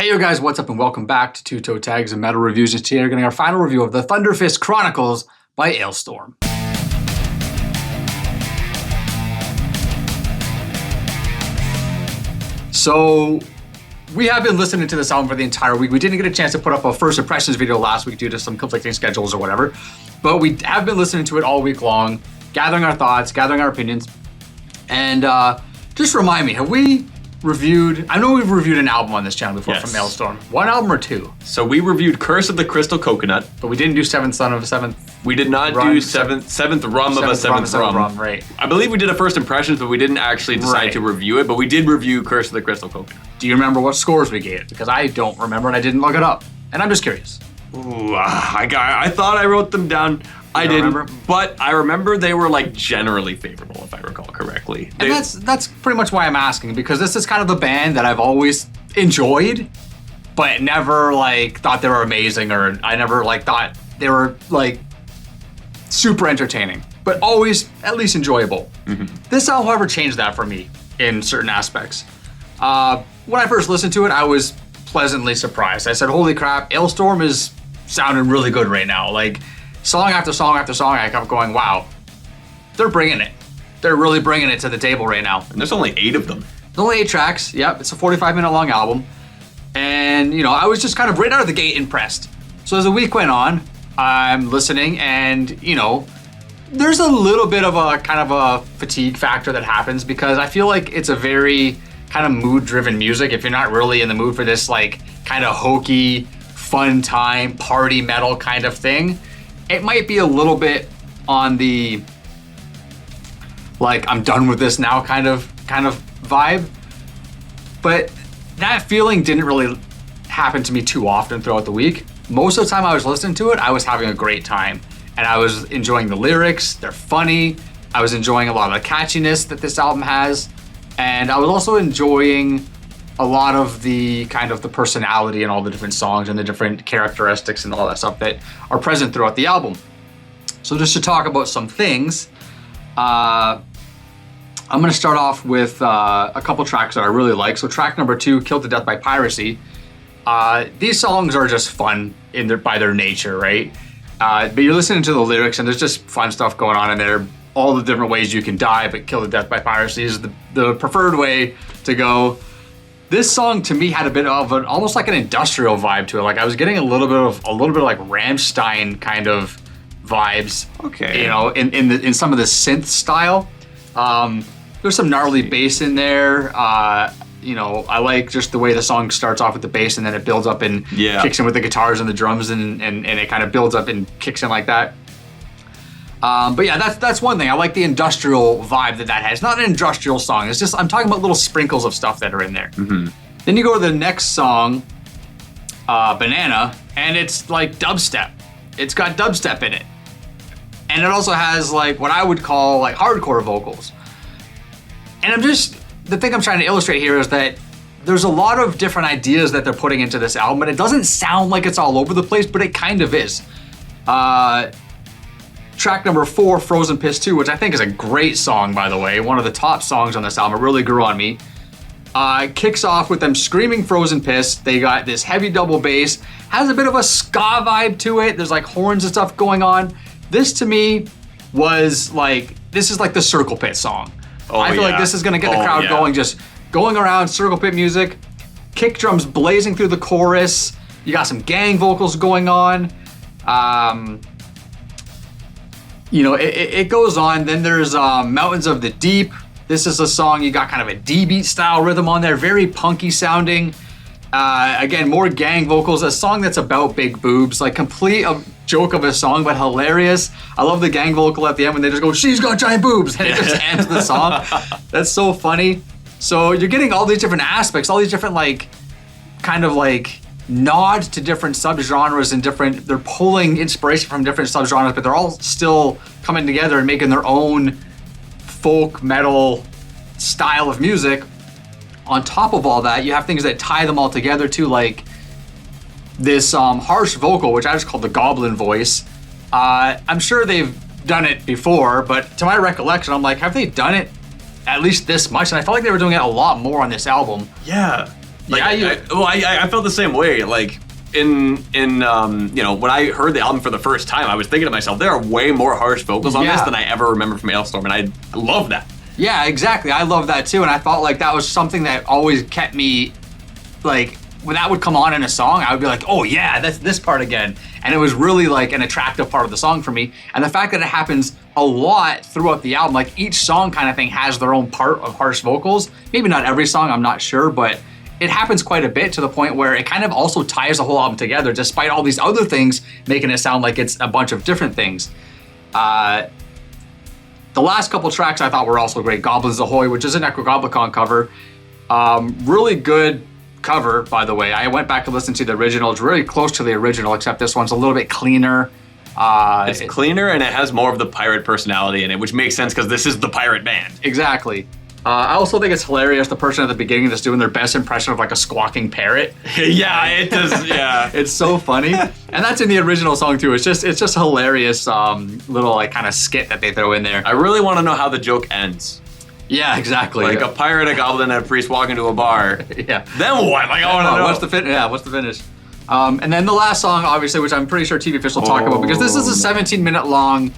Hey you guys, what's up and welcome back to Toe Tags and Metal Reviews. And today we're getting our final review of the Thunderfist Chronicles by Alestorm. So we have been listening to this album for the entire week. We didn't get a chance to put up a first impressions video last week due to some conflicting schedules or whatever, but we have been listening to it all week long, gathering our thoughts, gathering our opinions. And just remind me, have we reviewed, I know we've reviewed an album on this channel before from Alestorm. One album or two? So we reviewed Curse of the Crystal Coconut. But we didn't do Seventh Son of a Seventh. We did not do seventh rum of a seventh rum. Right. I believe we did a first impressions, but we didn't actually decide to review it, but we did review Curse of the Crystal Coconut. Do you remember what scores we gave it? Because I don't remember and I didn't look it up. And I'm just curious. Ooh, I thought I wrote them down. I didn't remember, but I remember they were like generally favorable, if I recall correctly. And that's pretty much why I'm asking, because this is kind of a band that I've always enjoyed, but never like thought they were amazing, or I never like thought they were like super entertaining, but always at least enjoyable. This album, however, changed that for me in certain aspects. When I first listened to it, I was pleasantly surprised. I said, holy crap, Alestorm is sounding really good right now. Like, song after song after song, I kept going, wow, they're bringing it. They're really bringing it to the table right now. And there's only 8 of them. There's only 8 tracks. Yep, it's a 45-minute long album. And, you know, I was just kind of right out of the gate impressed. So as the week went on, I'm listening and, you know, there's a little bit of a kind of a fatigue factor that happens because I feel like it's a very kind of mood-driven music. If you're not really in the mood for this, like, kind of hokey, fun time, party metal kind of thing, it might be a little bit on the, like, I'm done with this now kind of vibe. But that feeling didn't really happen to me too often throughout the week. Most of the time I was listening to it, I was having a great time. And I was enjoying the lyrics, they're funny. I was enjoying a lot of the catchiness that this album has. And I was also enjoying a lot of the kind of the personality and all the different songs and the different characteristics and all that stuff that are present throughout the album. So just to talk about some things, I'm gonna start off with a couple tracks that I really like. So track number 2, Killed to Death by Piracy. These songs are just fun by their nature, right? But you're listening to the lyrics and there's just fun stuff going on in there. All the different ways you can die, but Killed to Death by Piracy is the preferred way to go. This song to me had a bit of an almost like an industrial vibe to it. Like I was getting a little bit of like Rammstein kind of vibes. Okay. You know, in some of the synth style. There's some gnarly bass in there. You know, I like just the way the song starts off with the bass and then it builds up and kicks in with the guitars and the drums and it kind of builds up and kicks in like that. But yeah, that's one thing. I like the industrial vibe that has. Not an industrial song. It's just, I'm talking about little sprinkles of stuff that are in there. Then you go to the next song, Banana, and it's like dubstep. It's got dubstep in it. And it also has like what I would call like hardcore vocals. And the thing I'm trying to illustrate here is that there's a lot of different ideas that they're putting into this album, and it doesn't sound like it's all over the place, but it kind of is. Track number 4, Frozen Piss 2, which I think is a great song, by the way. One of the top songs on this album. It really grew on me. Kicks off with them screaming Frozen Piss. They got this heavy double bass. Has a bit of a ska vibe to it. There's like horns and stuff going on. This to me was like, this is like the Circle Pit song. I feel like this is gonna get the crowd going, just going around, Circle Pit music. Kick drums blazing through the chorus. You got some gang vocals going on. You know, it goes on. Then there's Mountains of the Deep. This is a song, you got kind of a D-beat style rhythm on there, very punky sounding. Again, more gang vocals, a song that's about big boobs, like complete a joke of a song, but hilarious. I love the gang vocal at the end when they just go, she's got giant boobs, and it just ends the song. That's so funny. So you're getting all these different aspects, all these different like, kind of like, nods to different subgenres and they're pulling inspiration from different subgenres, but they're all still coming together and making their own folk metal style of music. On top of all that, you have things that tie them all together too, like this harsh vocal, which I just call the goblin voice. I'm sure they've done it before, but to my recollection, I'm like, have they done it at least this much? And I felt like they were doing it a lot more on this album. Yeah. Like, Yeah, I felt the same way. Like in when I heard the album for the first time, I was thinking to myself, there are way more harsh vocals on this than I ever remember from Alestorm, and I love that. Yeah, exactly. I love that too, and I thought like that was something that always kept me like when that would come on in a song, I would be like, oh yeah, that's this part again. And it was really like an attractive part of the song for me. And the fact that it happens a lot throughout the album, like each song kind of thing has their own part of harsh vocals. Maybe not every song, I'm not sure, but it happens quite a bit to the point where it kind of also ties the whole album together, despite all these other things making it sound like it's a bunch of different things. The last couple tracks I thought were also great. Goblins Ahoy, which is an Necrogoblicon cover. Really good cover, by the way. I went back and listened to the original. It's really close to the original, except this one's a little bit cleaner. It's cleaner and it has more of the pirate personality in it, which makes sense because this is the pirate band. Exactly. I also think it's hilarious, the person at the beginning that's doing their best impression of like a squawking parrot. Yeah, it does. Yeah, it's so funny, and that's in the original song too. It's just hilarious, little like kind of skit that they throw in there. I really want to know how the joke ends. Yeah, exactly. Like a pirate, a goblin, and a priest walk into a bar. Yeah. Then what? Like I want to know. What's the finish? And then the last song, obviously, which I'm pretty sure TV Fish will talk about, because this is a 17-minute long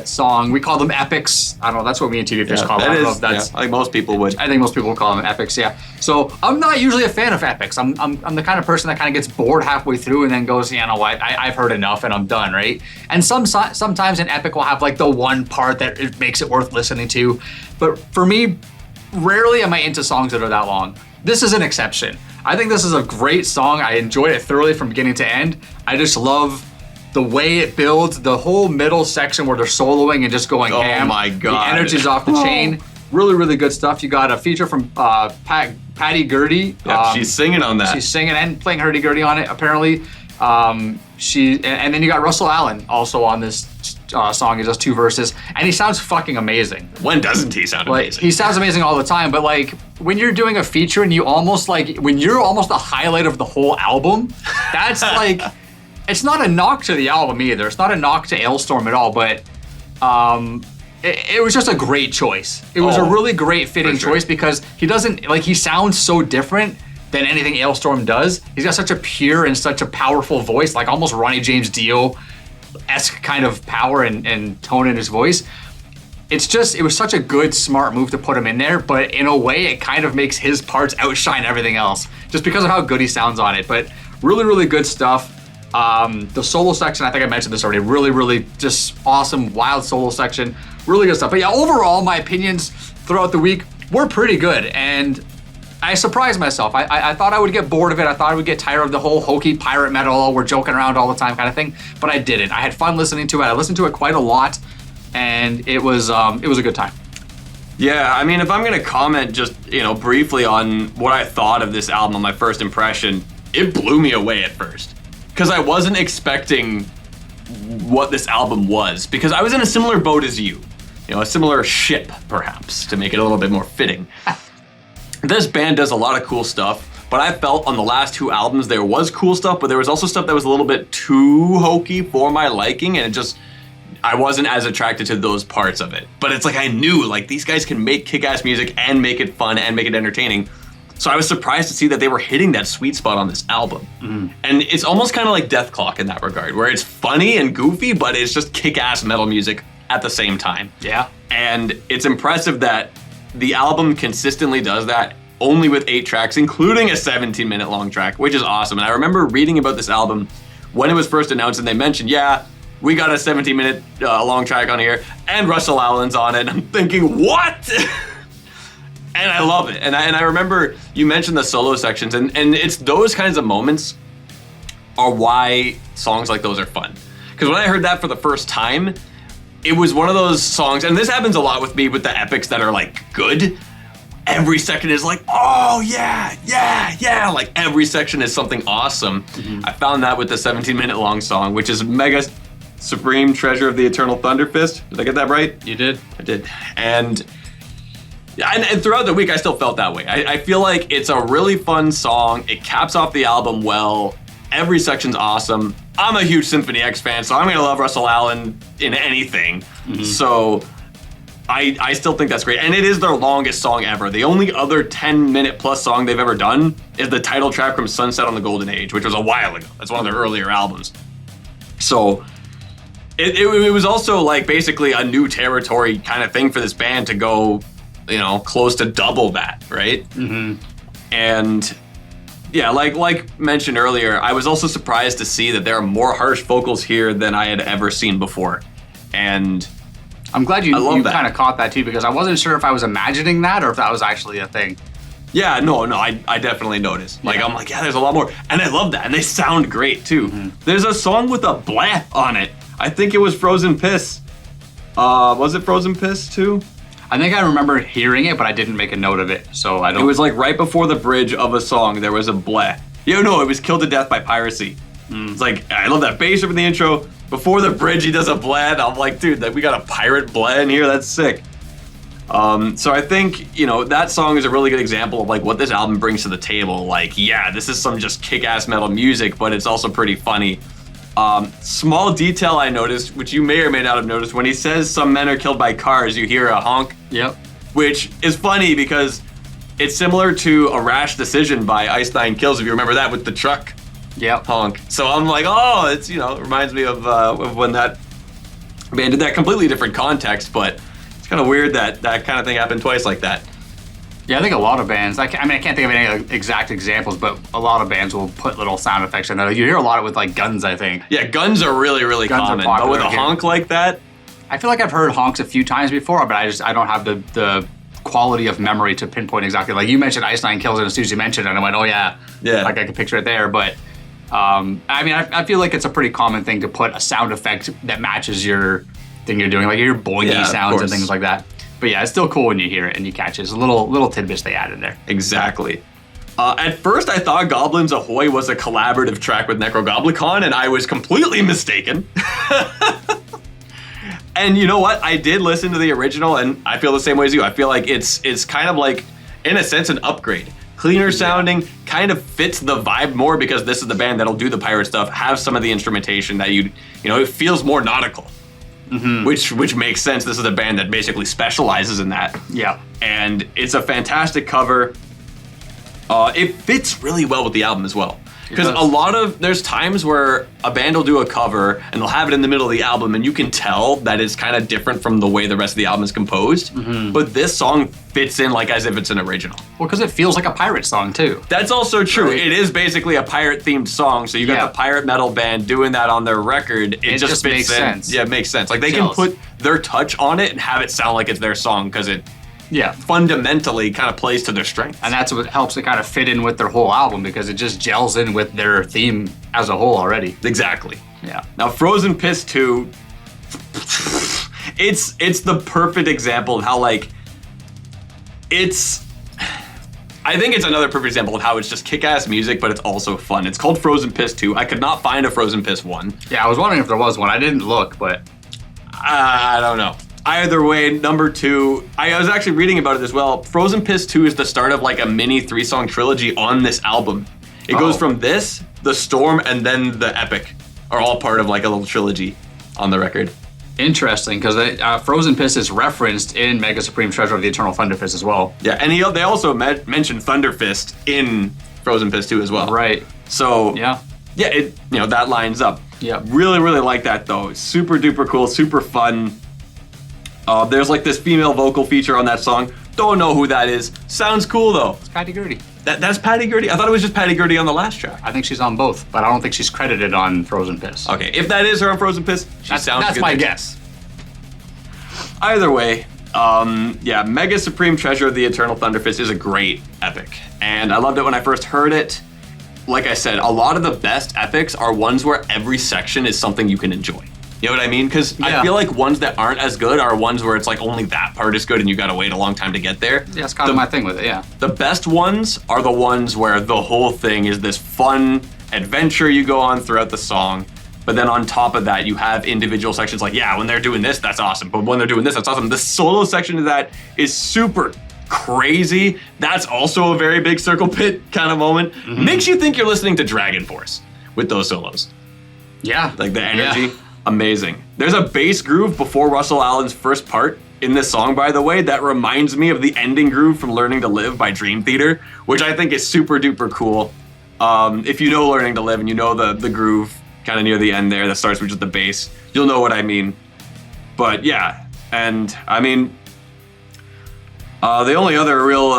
song. We call them epics. I don't know. That's what me and TV Fish call them. Like most people would. I think most people would call them epics. Yeah. So I'm not usually a fan of epics. I'm the kind of person that kind of gets bored halfway through and then goes, you know what? I've heard enough and I'm done, right? And sometimes an epic will have like the one part that it makes it worth listening to. But for me, rarely am I into songs that are that long. This is an exception. I think this is a great song. I enjoyed it thoroughly from beginning to end. I just love the way it builds, the whole middle section where they're soloing and just going ham. Oh my God. The energy's off the chain. Really, really good stuff. You got a feature from Patty Gurdy. Yeah, she's singing on that. She's singing and playing hurdy-gurdy on it, apparently. And then you got Russell Allen also on this song. He does 2 verses, and he sounds fucking amazing. When doesn't he sound amazing? He sounds amazing all the time, but like when you're doing a feature and when you're almost the highlight of the whole album, that's like, it's not a knock to the album either. It's not a knock to Alestorm at all, but it was just a great choice. It was a really great fitting choice because he sounds so different than anything Alestorm does. He's got such a pure and such a powerful voice, like almost Ronnie James Dio-esque kind of power and tone in his voice. It was such a good, smart move to put him in there, but in a way, it kind of makes his parts outshine everything else, just because of how good he sounds on it. But really, really good stuff. The solo section, I think I mentioned this already, really, really just awesome, wild solo section. Really good stuff. But yeah, overall, my opinions throughout the week were pretty good, and I surprised myself. I thought I would get bored of it. I thought I would get tired of the whole hokey pirate metal, we're joking around all the time kind of thing, but I didn't. I had fun listening to it. I listened to it quite a lot, and it was a good time. Yeah, I mean, if I'm gonna comment just, briefly on what I thought of this album on my first impression, it blew me away at first. Because I wasn't expecting what this album was, because I was in a similar boat as you. A similar ship, perhaps, to make it a little bit more fitting. This band does a lot of cool stuff, but I felt on the last 2 albums there was cool stuff, but there was also stuff that was a little bit too hokey for my liking, and I wasn't as attracted to those parts of it. But it's like I knew, like, these guys can make kick-ass music and make it fun and make it entertaining. So I was surprised to see that they were hitting that sweet spot on this album. Mm. And it's almost kind of like Death Clock in that regard, where it's funny and goofy, but it's just kick-ass metal music at the same time. Yeah. And it's impressive that the album consistently does that, only with 8 tracks, including a 17-minute long track, which is awesome. And I remember reading about this album when it was first announced, and they mentioned, we got a 17-minute long track on here, and Russell Allen's on it. And I'm thinking, what? And I love it. And I remember you mentioned the solo sections, and it's those kinds of moments are why songs like those are fun. Because when I heard that for the first time, it was one of those songs, and this happens a lot with me with the epics that are like good. Every second is like, oh yeah, like every section is something awesome. Mm-hmm. I found that with the 17-minute long song, which is Mega Supreme Treasure of the Eternal Thunderfist. Did I get that right? You did. I did. And throughout the week, I still felt that way. I feel like it's a really fun song. It caps off the album well. Every section's awesome. I'm a huge Symphony X fan, so I'm gonna love Russell Allen in anything. Mm-hmm. So I still think that's great. And it is their longest song ever. The only other 10-minute plus song they've ever done is the title track from Sunset on the Golden Age, which was a while ago. That's one of their earlier albums. So it was also like basically a new territory kind of thing for this band to go, close to double that, right? Mm-hmm. And yeah, like mentioned earlier, I was also surprised to see that there are more harsh vocals here than I had ever seen before. And I'm glad you kind of caught that too, because I wasn't sure if I was imagining that or if that was actually a thing. Yeah, no, I definitely noticed. Like, I'm like, yeah, there's a lot more. And I love that. And they sound great too. Mm-hmm. There's a song with a blah on it. I think it was Frozen Piss. Was it Frozen Piss too? I think I remember hearing it, but I didn't make a note of it, so I don't... It was like right before the bridge of a song, there was a bleh. No, it was Killed to Death by Piracy. It's like, I love that bass from the intro. Before the bridge, he does a bleh, and I'm like, dude, we got a pirate bleh in here, that's sick. So I think, that song is a really good example of like what this album brings to the table. Like, yeah, this is some just kick-ass metal music, but it's also pretty funny. Small detail I noticed, which you may or may not have noticed, when he says some men are killed by cars, you hear a honk. Yep. Which is funny because it's similar to A Rash Decision by Ice Nine Kills, if you remember that with the truck. Yep. Honk. So I'm like, oh, it's, it reminds me of when that band did that. Completely different context, but it's kind of weird that kind of thing happened twice like that. Yeah, I think a lot of bands, I can't think of any exact examples, but a lot of bands will put little sound effects in there. You hear a lot of it with like guns, I think. Yeah, guns are really, really common, but with a honk like that? I feel like I've heard honks a few times before, but I don't have the quality of memory to pinpoint exactly. Like you mentioned Ice Nine Kills, and as soon as you mentioned it, I went, oh yeah, like I could picture it there. But I feel like it's a pretty common thing to put a sound effect that matches your thing you're doing, like your boingy sounds and things like that. But yeah, it's still cool when you hear it and you catch it. It's a little tidbits they added there. Exactly. At first, I thought Goblins Ahoy was a collaborative track with Necrogoblicon, and I was completely mistaken. And you know what? I did listen to the original, and I feel the same way as you. I feel like it's kind of like, in a sense, an upgrade. Cleaner sounding, kind of fits the vibe more because this is the band that'll do the pirate stuff, have some of the instrumentation that it feels more nautical. Mm-hmm. Which makes sense. This is a band that basically specializes in that. Yeah. And it's a fantastic cover. It fits really well with the album as well. Because there's times where a band will do a cover and they'll have it in the middle of the album and you can tell that it's kind of different from the way the rest of the album is composed. Mm-hmm. But this song fits in like as if it's an original. Well, because it feels like a pirate song too. That's also true. Right? It is basically a pirate themed song. So you got the pirate metal band doing that on their record. It just makes sense. Yeah, it makes sense. Like they can put their touch on it and have it sound like it's their song because it fundamentally kind of plays to their strengths. And that's what helps it kind of fit in with their whole album because it just gels in with their theme as a whole already. Exactly. Yeah. Now Frozen Piss 2, it's the perfect example of how I think it's another perfect example of how it's just kick-ass music, but it's also fun. It's called Frozen Piss 2. I could not find a Frozen Piss 1. Yeah, I was wondering if there was one. I didn't look, but... I don't know. Either way, number 2, I was actually reading about it as well. Frozen Piss 2 is the start of like a mini 3-song trilogy on this album. It goes from this, the Storm, and then the Epic are all part of like a little trilogy on the record. Interesting, because Frozen Piss is referenced in Mega Supreme Treasure of the Eternal Thunderfist as well. Yeah, and they also mentioned Thunderfist in Frozen Piss 2 as well. Right. So that lines up. Yeah. Really, really like that though. Super duper cool, super fun. There's like this female vocal feature on that song. Don't know who that is. Sounds cool though. It's Patty Gurdy. That's Patty Gurdy? I thought it was just Patty Gurdy on the last track. I think she's on both, but I don't think she's credited on Frozen Piss. Okay, if that is her on Frozen Piss, that's my guess. Either way, Mega Supreme Treasure of the Eternal Thunderfist is a great epic. And I loved it when I first heard it. Like I said, a lot of the best epics are ones where every section is something you can enjoy. You know what I mean? Because I feel like ones that aren't as good are ones where it's like only that part is good and you gotta wait a long time to get there. Yeah, it's kind of my thing with it, yeah. The best ones are the ones where the whole thing is this fun adventure you go on throughout the song. But then on top of that, you have individual sections like, when they're doing this, that's awesome. But when they're doing this, that's awesome. The solo section of that is super crazy. That's also a very big circle pit kind of moment. Mm-hmm. Makes you think you're listening to Dragon Force with those solos. Yeah. Like the energy. Yeah. Amazing. There's a bass groove before Russell Allen's first part in this song, by the way, that reminds me of the ending groove from Learning to Live by Dream Theater, which I think is super duper cool. If you know Learning to Live and you know the groove kind of near the end there that starts with just the bass, you'll know what I mean. But yeah, and I mean, the only other real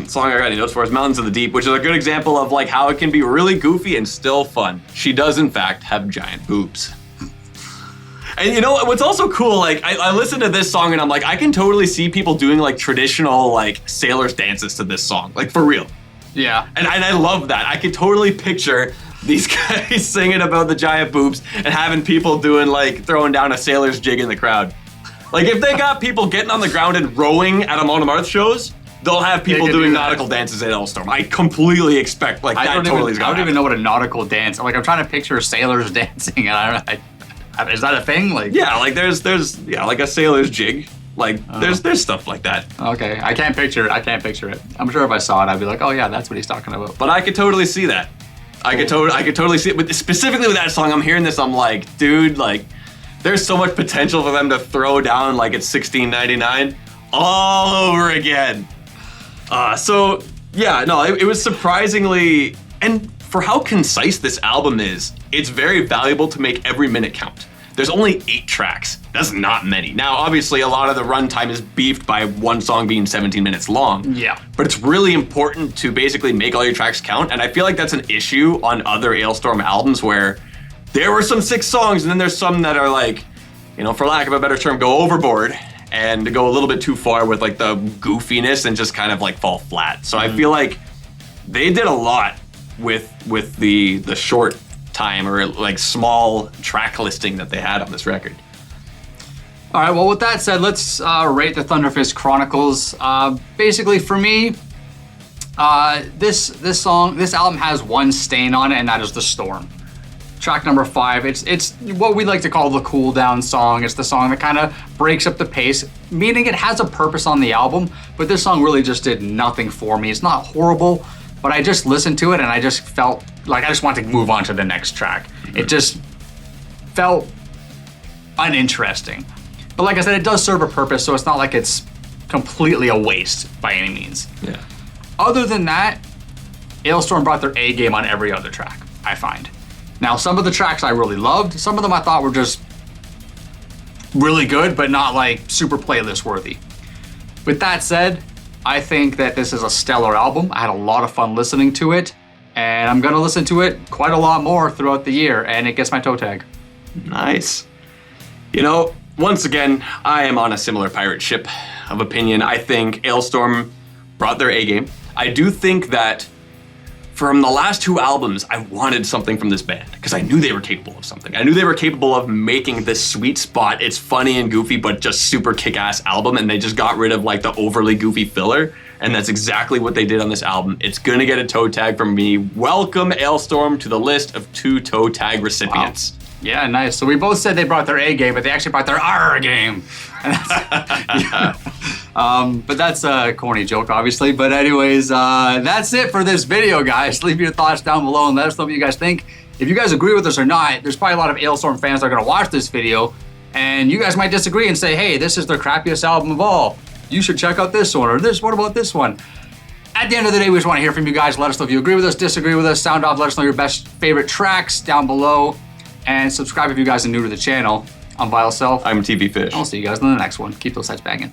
song I got any notes for is Mountains of the Deep, which is a good example of like how it can be really goofy and still fun. She does in fact have giant boobs. And you know what's also cool, like I listen to this song and I'm like, I can totally see people doing like traditional like sailors dances to this song, like for real. Yeah. And I love that. I can totally picture these guys singing about the giant boobs and having people doing like throwing down a sailor's jig in the crowd. Like if they got people getting on the ground and rowing at Amon Amarth shows, they'll have people doing nautical dances at Alestorm. I completely expect like that totally is gonna happen. I don't even know what a nautical dance. Like I'm trying to picture sailors dancing, and I don't know. Is that a thing? Like yeah, like there's like a sailor's jig. Like there's stuff like that. Okay, I can't picture it. I'm sure if I saw it, I'd be like, oh yeah, that's what he's talking about. But I could totally see that. I could totally see it. But specifically with that song, I'm hearing this, I'm like, dude, like there's so much potential for them to throw down like it's $16.99 all over again. So yeah, no, it was surprisingly, and for how concise this album is, it's very valuable to make every minute count. There's only 8 tracks. That's not many. Now, obviously, a lot of the runtime is beefed by one song being 17 minutes long. Yeah. But it's really important to basically make all your tracks count, and I feel like that's an issue on other Alestorm albums where there were some 6 songs, and then there's some that are like, you know, for lack of a better term, go overboard and go a little bit too far with like the goofiness and just kind of like fall flat. So I feel like they did a lot with the short time or like small track listing that they had on this record. All right, well with that said, let's rate the Thunderfist Chronicles. Basically for me, this album has one stain on it, and that is The Storm. Track number 5, it's what we like to call the cool down song. It's the song that kind of breaks up the pace, meaning it has a purpose on the album, but this song really just did nothing for me. It's not horrible, but I just listened to it and I just felt like I just wanted to move on to the next track. It just felt uninteresting. But like I said, it does serve a purpose, so it's not like it's completely a waste by any means. Yeah. Other than that, Alestorm brought their A game on every other track, I find. Now, some of the tracks I really loved. Some of them I thought were just really good, but not like super playlist worthy. With that said, I think that this is a stellar album. I had a lot of fun listening to it, and I'm gonna listen to it quite a lot more throughout the year, and it gets my toe tag. Nice. You know, once again, I am on a similar pirate ship of opinion. I think Alestorm brought their A game. I do think that from the last 2 albums, I wanted something from this band because I knew they were capable of something. I knew they were capable of making this sweet spot. It's funny and goofy, but just super kick-ass album, and they just got rid of like the overly goofy filler, and that's exactly what they did on this album. It's gonna get a toe tag from me. Welcome Alestorm to the list of 2 toe tag recipients. Wow. Yeah, nice. So we both said they brought their A game, but they actually brought their R game. But that's a corny joke, obviously. But anyways, that's it for this video, guys. Leave your thoughts down below and let us know what you guys think. If you guys agree with us or not, there's probably a lot of Alestorm fans that are going to watch this video, and you guys might disagree and say, hey, this is their crappiest album of all. You should check out this one, or this. What about this one? At the end of the day, we just want to hear from you guys. Let us know if you agree with us, disagree with us. Sound off. Let us know your best favorite tracks down below. And subscribe if you guys are new to the channel. I'm Vile Self. I'm TV Fish. I'll see you guys in the next one. Keep those sets banging.